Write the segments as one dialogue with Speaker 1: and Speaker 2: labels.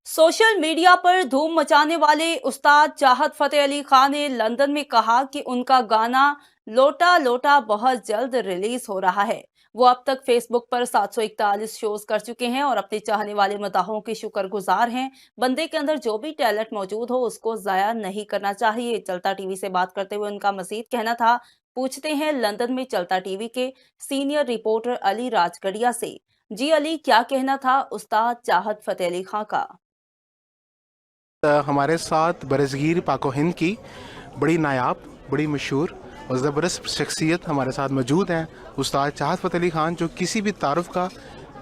Speaker 1: Social media पर धूम मचाने वाले उस्ताद चाहत फतेह अली खान ने लंदन में कहा कि उनका गाना लोटा लोटा बहुत जल्द रिलीज हो रहा है। वो अब तक फेसबुक पर 741 शोज कर चुके हैं और अपने चाहने वाले मदाहों के शुक्रगुजार हैं। बंदे के अंदर जो भी टैलेंट मौजूद हो उसको जाया नहीं करना चाहिए। चलता टीवी से बात करते हुए उनका मजीद कहना था। पूछते हैं लंदन में चलता टीवी के सीनियर रिपोर्टर अली राजगढ़िया से। जी अली, क्या कहना था उस्ताद चाहत फतेह अली खान का?
Speaker 2: हमारे साथ बरसगीर पाको हिंद की बड़ी नायाब, बड़ी मशहूर और ज़बरदस्त शख्सियत हमारे साथ मौजूद हैं, उस्ताद चाहत फतेह अली खान, जो किसी भी तारुफ का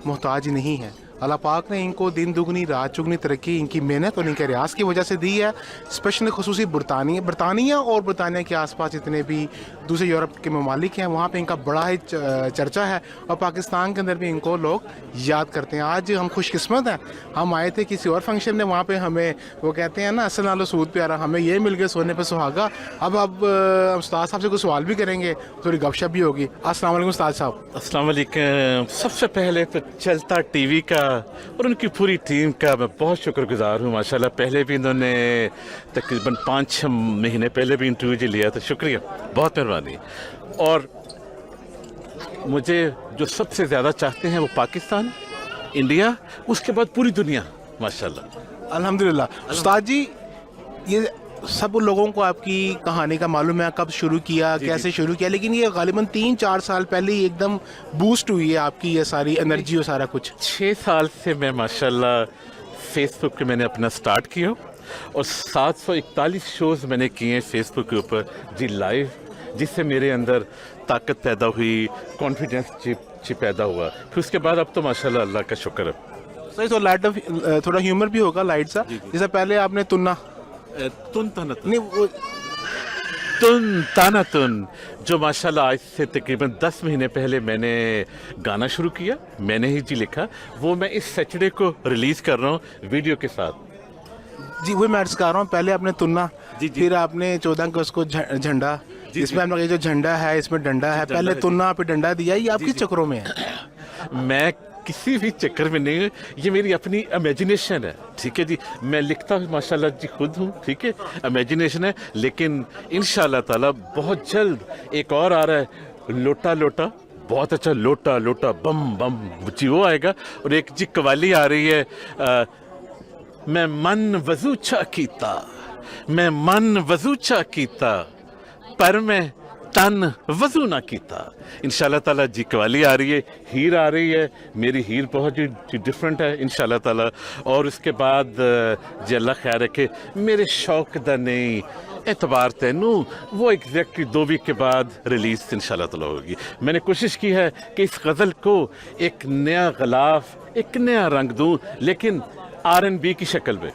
Speaker 2: मोहताज नहीं है। अल्लाह पाक ने इनको दिन दुगनी रात चुगनी तरक्की इनकी मेहनत और इनके रियाज की वजह से दी है। स्पेशली खुसूसी बरतानिया और बरतानिया के आसपास जितने भी दूसरे यूरोप के ममालिक हैं वहाँ पे इनका बड़ा ही चर्चा है और पाकिस्तान के अंदर भी इनको लोग याद करते हैं। आज हम खुशकिस्मत हैं, हम आए थे किसी और फंक्शन में, वहाँ पे हमें वो कहते हैं ना, असल नालो सूद प्यारा, हमें ये मिल गए सोने पे सुहागा। अब उस्ताद साहब से कुछ सवाल भी करेंगे, थोड़ी गपशप भी होगी। अस्सलाम वालेकुम उस्ताद साहब।
Speaker 3: अस्सलाम वालेकुम। सबसे पहले तो चलता टीवी का और उनकी पूरी टीम का मैं बहुत शुक्रगुजार हूँ। माशाल्लाह, पहले भी इन्होंने तकरीबन 5-6 महीने पहले भी इंटरव्यू लिया, तो शुक्रिया, बहुत मेहरबानी। और मुझे जो सबसे ज़्यादा चाहते हैं वो पाकिस्तान, इंडिया, उसके बाद पूरी दुनिया। माशाल्लाह,
Speaker 2: अल्हम्दुलिल्लाह। उस्ताद जी, ये सब लोगों को आपकी कहानी का मालूम है, कब शुरू किया, कैसे शुरू किया, लेकिन ये गालिबन 3-4 साल पहले ही एकदम बूस्ट हुई है आपकी ये सारी एनर्जी और सारा कुछ।
Speaker 3: 6 साल से मैं माशाल्लाह फेसबुक पे मैंने अपना स्टार्ट किया और 741 शोज़ मैंने किए हैं फेसबुक के ऊपर जी लाइव, जिससे मेरे अंदर ताकत पैदा हुई, कॉन्फिडेंस जी पैदा हुआ। फिर उसके बाद अब तो माशाल्लाह अल्लाह का शुक्र है।
Speaker 2: सही, तो लाइट थोड़ा ह्यूमर भी होगा लाइट सा, जैसे पहले आपने तुन्ना नहीं वो
Speaker 3: तुन ताना तुन, जो माशाल्लाह आज से तकरीबन 10 महीने पहले मैंने गाना शुरू किया, मैंने ही जी लिखा, वो मैं इस सैटरडे को रिलीज़ कर रहा हूँ वीडियो के साथ।
Speaker 2: जी, वही मैं सिखा रहा हूँ। पहले आपने तुन्ना, फिर आपने 14 को उसको झंडा, इसमें आपने जो झंडा है इसमें डंडा है, पहले तुन्ना पे डंडा दिया। ये आप किस चक्रों में है?
Speaker 3: मैं किसी भी चक्कर में नहीं, ये मेरी अपनी इमेजिनेशन है, ठीक है जी। मैं लिखता हूँ माशाल्लाह जी खुद हूँ, ठीक है, इमेजिनेशन है, लेकिन इंशाल्लाह ताला बहुत जल्द एक और आ रहा है, लोटा लोटा, बहुत अच्छा, लोटा लोटा बम बम जी, वो आएगा। और एक जी कवाली आ रही है, मैं मन वजूचा कीता, मैं मन वजूचा कीता, पर मैं तन वजू ना कीता। इंशाल्लाह ताला जी कवाली आ रही है, हीर आ रही है, मेरी हीर बहुत ही डिफरेंट है इंशाल्लाह ताला। और उसके बाद जी अल्लाह खैर रखे, मेरे शौक दा नहीं एतबार तैनू, वो एग्जैक्टली 2 वीक के बाद रिलीज इंशाल्लाह ताला होगी। मैंने कोशिश की है कि इस गज़ल को एक नया गलाफ, एक नया रंग दूँ, लेकिन R&B की शक्ल में।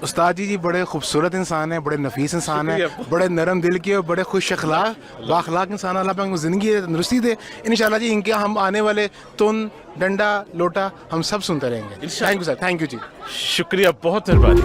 Speaker 2: उस्ताद जी बड़े खूबसूरत इंसान हैं, बड़े नफीस इंसान हैं, बड़े नरम दिल के और बड़े खुश अखलाक बाखलाक इंसान। अल्लाह पाक ज़िंदगी तंदुरुस्ती दे इंशाल्लाह जी। इनके हम आने वाले तुन, डंडा, लोटा हम सब सुनते रहेंगे। Thank you sir, thank you जी,
Speaker 3: शुक्रिया, बहुत मेहरबानी।